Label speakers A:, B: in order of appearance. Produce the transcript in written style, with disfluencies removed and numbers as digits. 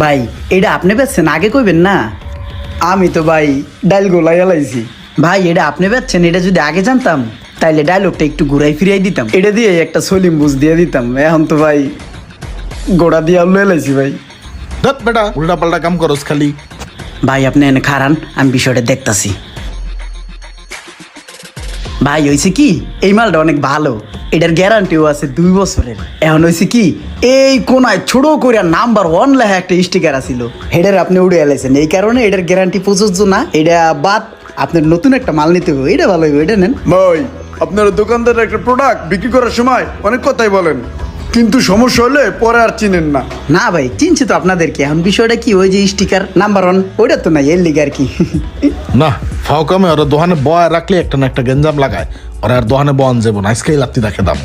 A: ভাই এটা আপনি বেচছেন আগে কইবেন না।
B: আমি তো ভাই ডাইল গোলাই এলাইছি।
A: ভাই এটা আপনি বেচছেন, এটা যদি আগে জানতাম তাইলে ডায়লগটা একটু ঘুরাই ফিরাই দিতাম।
B: এটা দিয়ে একটা সলিম বুঝ দিয়ে দিতাম, এখন তো ভাই গোড়া দিয়ে আলু এলাইছি ভাই।
C: ধত বেটা উল্টা পাল্টা কাম করস খালি।
A: ভাই আপনি এনে খারান, আমি বিষয়টা দেখতাছি। ভাই হয়েছে কি, এই মালটা অনেক ভালো, এটার গ্যারান্টিও আছে 2 বছরের। এখন হয়েছে কি, এই কোনায় ছোট করে নাম্বার 1 লেখা একটা স্টিকার আছিল, হেডার আপনি উড়ে এলাইছেন, এই কারণে এটার গ্যারান্টি প্রযোজ্য না। এটা বাদ আপনার নতুন একটা মাল নিতে হবে, এটা ভালো হবে, এটা নেন।
B: ভাই আপনার দোকানদার একটা প্রোডাক্ট বিক্রি করার সময় অনেক কথাই বলেন, কিন্তু সমস্যা হলে পরে আর চিনেন না।
A: না ভাই চিনছি তো আপনাদেরকে, এখন বিষয়টা কি, ওই যে স্টিকার নাম্বার 1 ওইটা তো নাই, এর লিগে আর কি।
C: না ফাও কামে ওরা দোকানে বয় রাখলে একটা না একটা গেঞ্জাম লাগায়, ওরা আর দোকানে বন যাবো না, আজকেই লাত্তি দেখে দাম।